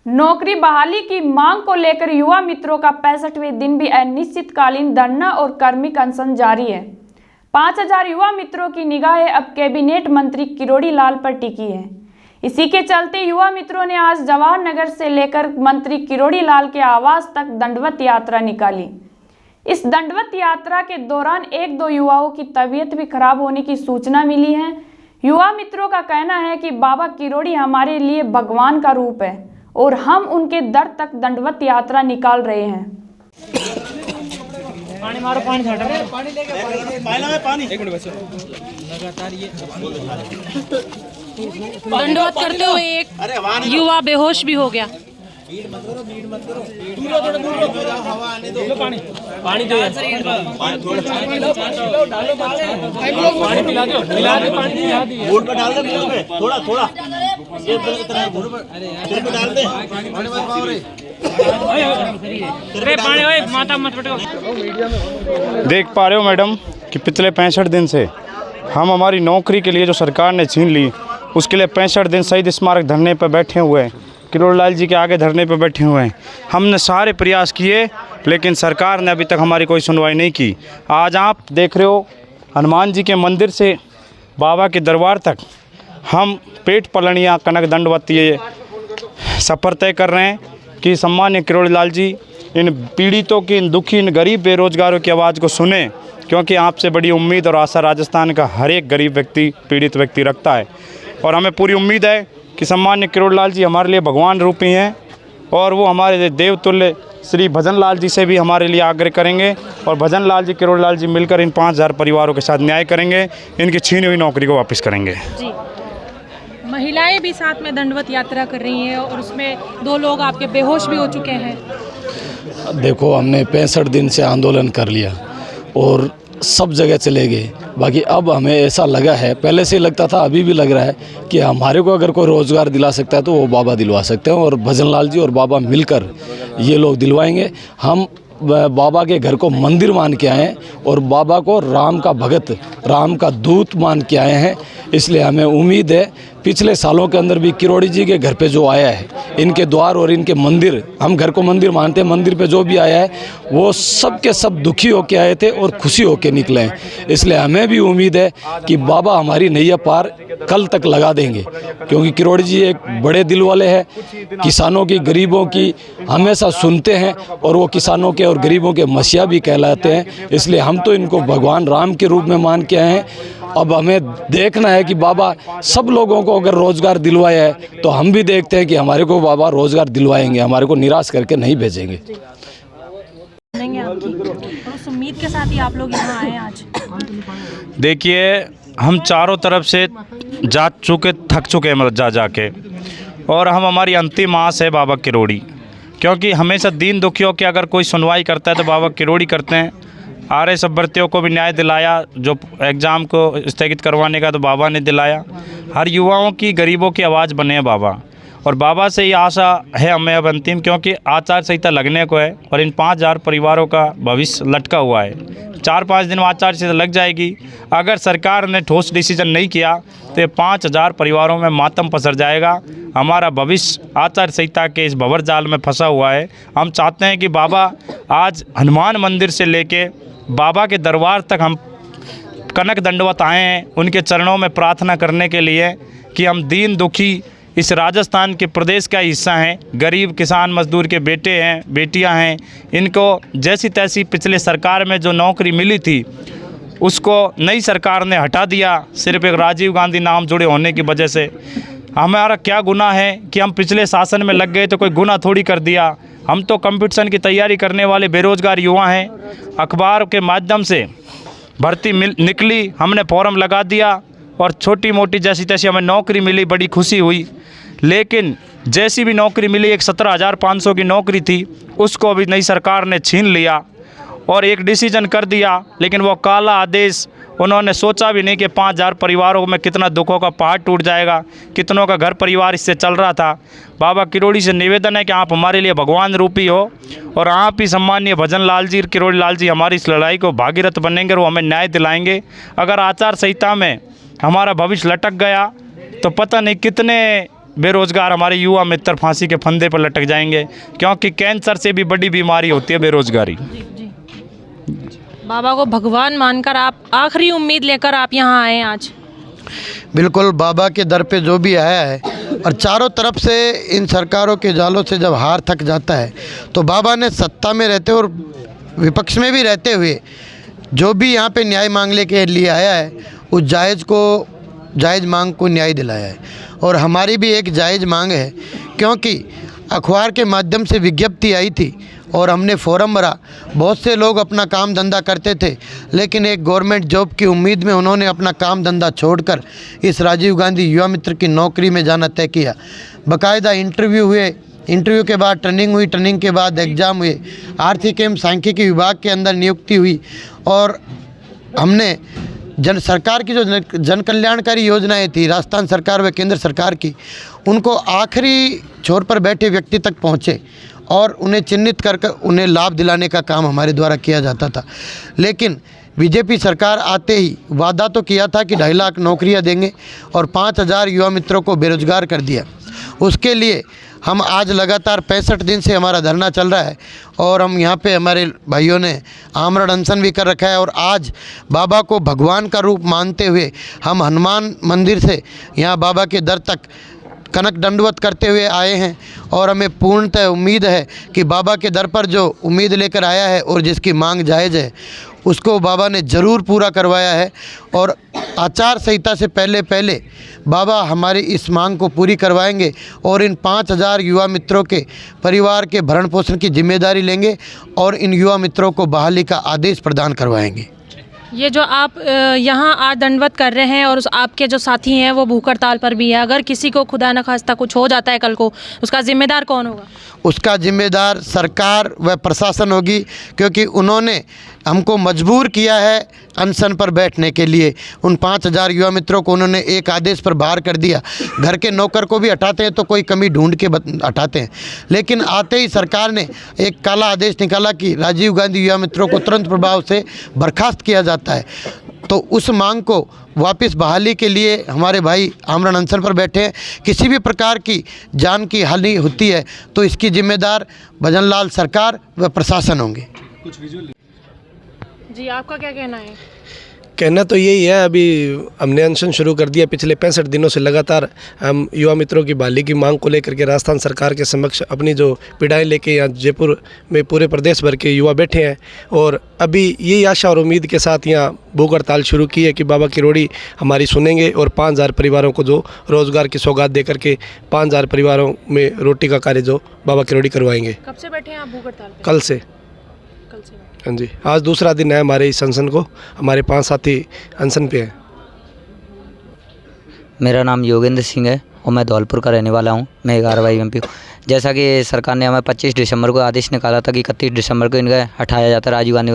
नौकरी बहाली की मांग को लेकर युवा मित्रों का 65वें दिन भी अनिश्चितकालीन धरना और कार्मिक अनशन जारी है। 5000 युवा मित्रों की निगाहें अब कैबिनेट मंत्री किरोड़ी लाल पर टिकी है। इसी के चलते युवा मित्रों ने आज जवाहर नगर से लेकर मंत्री किरोड़ी लाल के आवास तक दंडवत यात्रा निकाली। इस दंडवत यात्रा के दौरान एक दो युवाओं की तबीयत भी खराब होने की सूचना मिली है। युवा मित्रों का कहना है कि बाबा किरोड़ी हमारे लिए भगवान का रूप है और हम उनके दर तक दंडवत यात्रा निकाल रहे हैं। पानी मारो, पानी पानी लेके पानी एक मिनट बच्चों लगातार ये दंडवत करते हुए एक युवा बेहोश भी हो गया। भीड़ मत करो दूर लो हवा आने दो। पानी दो यार, पानी पिला दो पानी पिला दो। बोर्ड पे डाल दे, बोर्ड पे थोड़ा ये इतना बोर्ड पे डाल दे। पानी मत पाओ रे, अरे पानी ओए माता मत पटको। देख पा रहे हो मैडम कि पिछले 65 दिन से हम हमारी नौकरी के लिए जो सरकार ने छीन ली, उसके लिए 65 दिन शहीद स्मारक धरने पर बैठे हुए हैं, किरोड़ी लाल जी के आगे धरने पर बैठे हुए हैं। हमने सारे प्रयास किए लेकिन सरकार ने अभी तक हमारी कोई सुनवाई नहीं की। आज आप देख रहे हो हनुमान जी के मंदिर से बाबा के दरबार तक हम पेट पलनिया कनक दंडवत ये सफ़र तय कर रहे हैं कि सम्मान्य किरोड़ी लाल जी इन पीड़ितों की, इन दुखी, इन गरीब बेरोजगारों की आवाज़ को सुने, क्योंकि आपसे बड़ी उम्मीद और आशा राजस्थान का हर एक गरीब व्यक्ति, पीड़ित व्यक्ति रखता है। और हमें पूरी उम्मीद है कि सम्मान्य किरोड़ी लाल जी हमारे लिए भगवान रूपी हैं और वो हमारे देवतुल्य श्री भजन लाल जी से भी हमारे लिए आग्रह करेंगे और भजन लाल जी, किरोड़ी लाल जी मिलकर इन 5000 परिवारों के साथ न्याय करेंगे, इनकी छीनी हुई नौकरी को वापस करेंगे। जी, महिलाएं भी साथ में दंडवत यात्रा कर रही हैं और उसमें 2 लोग आपके बेहोश भी हो चुके हैं। देखो, हमने 65 दिन से आंदोलन कर लिया और सब जगह चले गए। बाकी अब हमें ऐसा लगा है, पहले से लगता था, अभी भी लग रहा है कि हमारे को अगर कोई रोज़गार दिला सकता है तो वो बाबा दिलवा सकते हैं और भजन लाल जी और बाबा मिलकर ये लोग दिलवाएंगे। हम बाबा के घर को मंदिर मान के आए हैं और बाबा को राम का भगत, राम का दूत मान के आए हैं। इसलिए हमें उम्मीद है, पिछले सालों के अंदर भी किरोड़ी जी के घर पे जो आया है, इनके द्वार और इनके मंदिर, हम घर को मंदिर मानते हैं, मंदिर पे जो भी आया है वो सब के सब दुखी होके आए थे और खुशी होके निकले हैं। इसलिए हमें भी उम्मीद है कि बाबा हमारी नैया पार कल तक लगा देंगे, क्योंकि किरोड़ी जी एक बड़े दिल वाले हैं, किसानों की, गरीबों की हमेशा सुनते हैं और वो किसानों के और गरीबों के मसीहा भी कहलाते हैं। इसलिए हम तो इनको भगवान राम के रूप में मान के आए हैं। अब हमें देखना है कि बाबा सब लोगों को अगर रोज़गार दिलवाया है तो हम भी देखते हैं कि हमारे को बाबा रोज़गार दिलवाएंगे, हमारे को निराश करके नहीं भेजेंगे। उस उम्मीद के साथ ही आप लोग यहाँ आए आज। देखिए, हम चारों तरफ से जा चुके, थक चुके हैं, मतलब जाके, और हम हमारी अंतिम आस है बाबा किरोड़ी, क्योंकि हमेशा दीन दुखियों की अगर कोई सुनवाई करता है तो बाबा किरोड़ी करते हैं। आर्य अभ्यर्थियों को भी न्याय दिलाया, जो एग्ज़ाम को स्थगित करवाने का तो बाबा ने दिलाया। हर युवाओं की, गरीबों की आवाज़ बने हैं बाबा, और बाबा से ये आशा है हमें अब अंतिम, क्योंकि आचार संहिता लगने को है और इन 5000 परिवारों का भविष्य लटका हुआ है। 4-5 दिन में आचार संहिता लग जाएगी। अगर सरकार ने ठोस डिसीजन नहीं किया तो ये 5000 परिवारों में मातम पसर जाएगा। हमारा भविष्य आचार संहिता के इस भंवर जाल में फंसा हुआ है। हम चाहते हैं कि बाबा आज हनुमान मंदिर से लेके बाबा के दरबार तक हम कनक दंडवत आए हैं, उनके चरणों में प्रार्थना करने के लिए कि हम दीन दुखी इस राजस्थान के प्रदेश का हिस्सा हैं, गरीब किसान मजदूर के बेटे हैं, बेटियां हैं, इनको जैसी तैसी पिछले सरकार में जो नौकरी मिली थी उसको नई सरकार ने हटा दिया, सिर्फ एक राजीव गांधी नाम जुड़े होने की वजह से। हमारा क्या गुनाह है कि हम पिछले शासन में लग गए तो कोई गुनाह थोड़ी कर दिया। हम तो कंपटीशन की तैयारी करने वाले बेरोज़गार युवा हैं। अखबार के माध्यम से भर्ती निकली, हमने फॉर्म लगा दिया और छोटी मोटी जैसी तैसी हमें नौकरी मिली, बड़ी खुशी हुई। लेकिन जैसी भी नौकरी मिली, एक 17,500 की नौकरी थी, उसको अभी नई सरकार ने छीन लिया और एक डिसीजन कर दिया। लेकिन वो काला आदेश, उन्होंने सोचा भी नहीं कि 5000 परिवारों में कितना दुखों का पहाड़ टूट जाएगा, कितनों का घर परिवार इससे चल रहा था। बाबा किरोड़ी से निवेदन है कि आप हमारे लिए भगवान रूपी हो और आप ही सम्मानीय भजन लाल जी, किरोड़ी लाल जी हमारी इस लड़ाई को भागीरथ बनेंगे और वो हमें न्याय दिलाएंगे। अगर आचार संहिता में हमारा भविष्य लटक गया तो पता नहीं कितने बेरोज़गार हमारे युवा मित्र फांसी के फंदे पर लटक जाएंगे, क्योंकि कैंसर से भी बड़ी बीमारी होती है बेरोज़गारी। बाबा को भगवान मानकर आप आखिरी उम्मीद लेकर आप यहाँ आए हैं आज। बिल्कुल, बाबा के दर पे जो भी आया है और चारों तरफ से इन सरकारों के जालों से जब हार थक जाता है तो बाबा ने सत्ता में रहते और विपक्ष में भी रहते हुए जो भी यहाँ पे न्याय मांगने के लिए आया है उस जायज़ मांग को न्याय दिलाया है। और हमारी भी एक जायज़ मांग है, क्योंकि अखबार के माध्यम से विज्ञप्ति आई थी और हमने फोरम भरा। बहुत से लोग अपना काम धंधा करते थे, लेकिन एक गवर्नमेंट जॉब की उम्मीद में उन्होंने अपना काम धंधा छोड़कर इस राजीव गांधी युवा मित्र की नौकरी में जाना तय किया। बाकायदा इंटरव्यू हुए, इंटरव्यू के बाद ट्रेनिंग हुई, ट्रेनिंग के बाद एग्ज़ाम हुए, आर्थिक एवं सांख्यिकी विभाग के अंदर नियुक्ति हुई और हमने सरकार की जो जन कल्याणकारी योजनाएं थी राजस्थान सरकार व केंद्र सरकार की, उनको आखिरी छोर पर बैठे व्यक्ति तक पहुँचे और उन्हें चिन्हित कर उन्हें लाभ दिलाने का काम हमारे द्वारा किया जाता था। लेकिन बीजेपी सरकार आते ही वादा तो किया था कि 2.5 लाख नौकरियां देंगे और 5,000 युवा मित्रों को बेरोजगार कर दिया। उसके लिए हम आज लगातार 65 दिन से हमारा धरना चल रहा है और हम यहाँ पे हमारे भाइयों ने आमरण अनशन भी कर रखा है। और आज बाबा को भगवान का रूप मानते हुए हम हनुमान मंदिर से यहाँ बाबा के दर तक कनक दंडवत करते हुए आए हैं और हमें पूर्णतः उम्मीद है कि बाबा के दर पर जो उम्मीद लेकर आया है और जिसकी मांग जायज़ है उसको बाबा ने ज़रूर पूरा करवाया है। और आचार संहिता से पहले बाबा हमारी इस मांग को पूरी करवाएंगे और इन 5,000 युवा मित्रों के परिवार के भरण पोषण की जिम्मेदारी लेंगे और इन युवा मित्रों को बहाली का आदेश प्रदान करवाएंगे। ये जो आप यहाँ आज दंडवत कर रहे हैं और आपके जो साथी हैं वो भूख हड़ताल पर भी है, अगर किसी को खुदा न खास्ता कुछ हो जाता है कल को, उसका जिम्मेदार कौन होगा? उसका जिम्मेदार सरकार व प्रशासन होगी, क्योंकि उन्होंने हमको मजबूर किया है अनशन पर बैठने के लिए। उन 5,000 युवा मित्रों को उन्होंने एक आदेश पर बाहर कर दिया। घर के नौकर को भी हटाते हैं तो कोई कमी ढूंढ के हटाते हैं, लेकिन आते ही सरकार ने एक काला आदेश निकाला कि राजीव गांधी युवा मित्रों को तुरंत प्रभाव से बर्खास्त किया जाता है। तो उस मांग को वापस बहाली के लिए हमारे भाई आमरण अनशन पर बैठे हैं। किसी भी प्रकार की जान की हानि होती है तो इसकी जिम्मेदार भजनलाल सरकार व प्रशासन होंगे। जी, आपका क्या कहना है? कहना तो यही है, अभी हमने अनशन शुरू कर दिया। पिछले 65 दिनों से लगातार हम युवा मित्रों की बहाली की मांग को लेकर के राजस्थान सरकार के समक्ष अपनी जो पीड़ाएं लेके यहाँ जयपुर में पूरे प्रदेश भर के युवा बैठे हैं और अभी यही आशा और उम्मीद के साथ यहाँ भूख हड़ताल शुरू की है कि बाबा किरोड़ी हमारी सुनेंगे और 5,000 परिवारों को जो रोज़गार की सौगात दे करके 5,000 परिवारों में रोटी का कार्य जो बाबा किरोड़ी करवाएंगे। कब से बैठे हैं आप भूख हड़ताल पे? कल से। हाँ जी, आज दूसरा दिन है हमारे इस अनशन को। हमारे 5 साथी अनशन पे हैं। मेरा नाम योगेंद्र सिंह है और मैं धौलपुर का रहने वाला हूँ। मैं 11 MP हूँ। जैसा कि सरकार ने हमें 25 दिसंबर को आदेश निकाला था कि 31 दिसंबर को इनका हटाया जाता राजीव गांधी,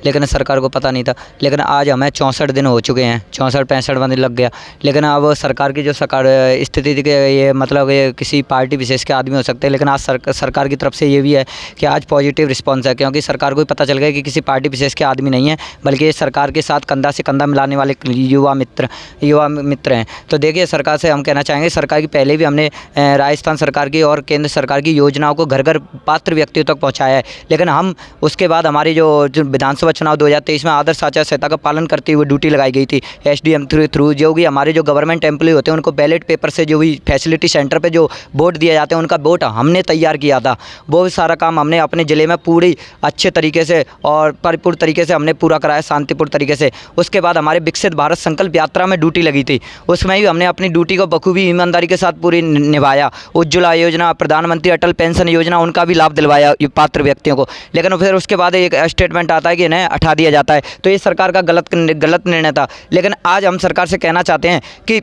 लेकिन सरकार को पता नहीं था। लेकिन आज हमें 64 दिन हो चुके हैं, 64-65 दिन लग गया। लेकिन अब सरकार की जो स्थिति थी कि ये मतलब ये किसी पार्टी विशेष के आदमी हो सकते हैं, लेकिन आज सरकार की तरफ से ये भी है कि आज पॉजिटिव रिस्पॉन्स है, क्योंकि सरकार को पता चल गया कि किसी पार्टी विशेष के आदमी नहीं है, बल्कि ये सरकार के साथ कंधा से कंधा मिलाने वाले युवा मित्र हैं। तो देखिए, सरकार से हम कहना चाहेंगे, सरकार की पहले भी हमने राजस्थान सरकार की और केंद्र सरकार की योजनाओं को घर घर पात्र व्यक्तियों तक पहुंचाया है। लेकिन हम उसके बाद हमारी जो विधानसभा चुनाव 2023 में आदर्श आचार संहिता का पालन करते हुए ड्यूटी लगाई गई थी SDM थ्रू, जो भी हमारे जो गवर्नमेंट एम्प्लॉय होते हैं उनको बैलेट पेपर से जो भी फैसिलिटी सेंटर पे जो वोट दिए जाते हैं उनका वोट हमने तैयार किया था। वो सारा काम हमने अपने ज़िले में पूरी अच्छे तरीके से और परिपूर्ण तरीके से हमने पूरा कराया, शांतिपूर्ण तरीके से। उसके बाद हमारे विकसित भारत संकल्प यात्रा में ड्यूटी लगी थी, उसमें भी हमने अपनी ड्यूटी को बखूबी ईमानदारी के साथ पूरी निभाया। उज्ज्वला योजना, प्रधानमंत्री अटल पेंशन योजना, उनका भी लाभ दिलवाया पात्र व्यक्तियों को। लेकिन फिर उसके बाद एक स्टेटमेंट आता है कि इन्हें हटा दिया जाता है। तो ये सरकार का गलत निर्णय था। लेकिन आज हम सरकार से कहना चाहते हैं कि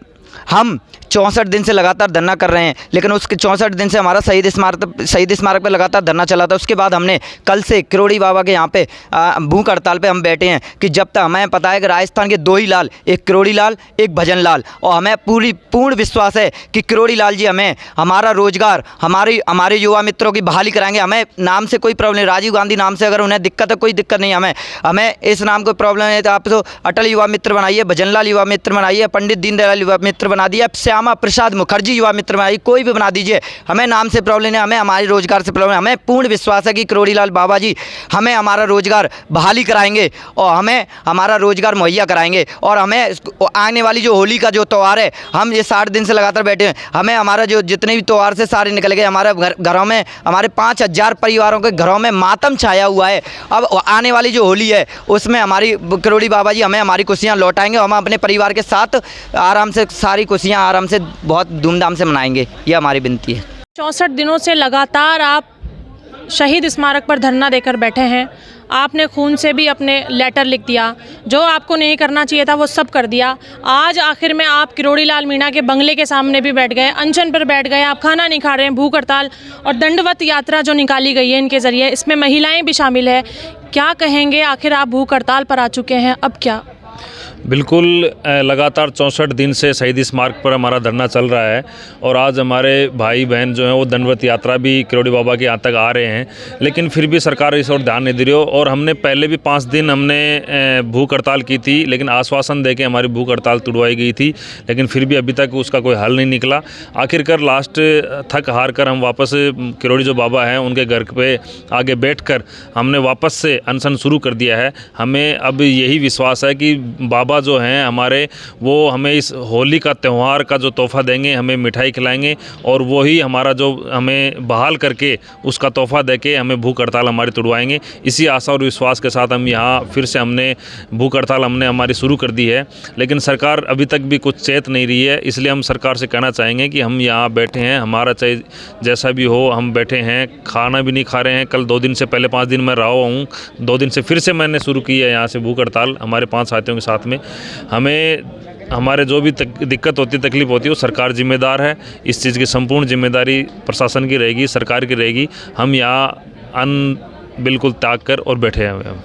हम 64 दिन से लगातार धरना कर रहे हैं, लेकिन उसके 64 दिन से हमारा शहीद स्मारक पे लगातार धरना चला था। उसके बाद हमने कल से किरोड़ी बाबा के यहाँ पे भूख हड़ताल पे हम बैठे हैं कि जब तक हमें पता है कि राजस्थान के 2 ही लाल, एक किरोड़ी लाल, एक भजन लाल, और हमें पूर्ण विश्वास है कि किरोड़ी लाल जी हमें हमारा रोजगार, हमारे युवा मित्रों की बहाली कराएंगे। हमें नाम से कोई प्रॉब्लम नहीं, राजीव गांधी नाम से अगर उन्हें दिक्कत है, कोई दिक्कत नहीं। हमें इस नाम को प्रॉब्लम है तो आप तो अटल युवा मित्र बनाइए, भजन लाल युवा मित्र बनाइए, पंडित दीनदयाल युवा मित्र मित्र बना दिया, श्यामा प्रसाद मुखर्जी युवा मित्र बना, कोई भी बना दीजिए, हमें नाम से प्रॉब्लम नहीं, हमें हमारे रोजगार से प्रॉब्लम, हमें पूर्ण विश्वास है कि किरोड़ी लाल बाबा जी हमें हमारा रोजगार बहाली कराएंगे और हमें हमारा रोजगार मुहैया कराएंगे। और हमें आने वाली जो होली का जो त्यौहार है, हम ये 60 दिन से लगातार बैठे हैं, हमें हमारा जो जितने भी त्यौहार से सारे निकल गए, हमारे घरों में हमारे 5000 परिवारों के घरों में मातम छाया हुआ है। अब आने वाली जो होली है उसमें हमारी किरोड़ी बाबा जी हमें हमारी खुशियाँ लौटाएंगे, हम अपने परिवार के साथ आराम से सारी खुशियाँ आराम से बहुत धूमधाम से मनाएंगे, ये हमारी विनती है। 64 दिनों से लगातार आप शहीद स्मारक पर धरना देकर बैठे हैं। आपने खून से भी अपने लेटर लिख दिया, जो आपको नहीं करना चाहिए था वो सब कर दिया। आज आखिर में आप किरोड़ी लाल मीणा के बंगले के सामने भी बैठ गए, अनशन पर बैठ गए, आप खाना नहीं खा रहे हैं, भूख हड़ताल और दंडवत यात्रा जो निकाली गई है इनके ज़रिए, इसमें महिलाएं भी शामिल है। क्या कहेंगे, आखिर आप भूख हड़ताल पर आ चुके हैं, अब क्या? बिल्कुल, लगातार 64 दिन से शहीद स्मारक पर हमारा धरना चल रहा है और आज हमारे भाई बहन जो हैं वो दंडवत यात्रा भी किरोड़ी बाबा के यहाँ तक आ रहे हैं, लेकिन फिर भी सरकार इस ओर ध्यान नहीं दे रही हो। और हमने पहले भी 5 दिन हमने भूख हड़ताल की थी, लेकिन आश्वासन देके हमारी भूख हड़ताल तुड़वाई गई थी, लेकिन फिर भी अभी तक उसका कोई हल नहीं निकला। आखिरकार लास्ट थक हार कर हम वापस किरोड़ी जो बाबा हैं उनके घर पे आगे बैठकर हमने वापस से अनशन शुरू कर दिया है। हमें अब यही विश्वास है कि बाबा जो हैं हमारे, वो हमें इस होली का त्यौहार का जो तोहफ़ा देंगे, हमें मिठाई खिलाएंगे और वही हमारा जो हमें बहाल करके उसका तोहफ़ा देके हमें भूख हड़ताल हमारी तुड़वाएंगे। इसी आशा और विश्वास के साथ हम यहाँ फिर से हमने भूख हड़ताल हमारी शुरू कर दी है, लेकिन सरकार अभी तक भी कुछ चेत नहीं रही है। इसलिए हम सरकार से कहना चाहेंगे कि हम यहाँ बैठे हैं, हमारा चाहे जैसा भी हो हम बैठे हैं, खाना भी नहीं खा रहे हैं। कल 2 दिन से पहले 5 दिन मैं रहा हूँ, 2 दिन से फिर से मैंने शुरू की है यहाँ से भूख हड़ताल हमारे 5 साथियों के साथ में। हमें हमारे जो भी दिक्कत होती तकलीफ होती है वो सरकार जिम्मेदार है, इस चीज़ की संपूर्ण जिम्मेदारी प्रशासन की रहेगी, सरकार की रहेगी। हम यहाँ बिल्कुल त्याग कर और बैठे हैं।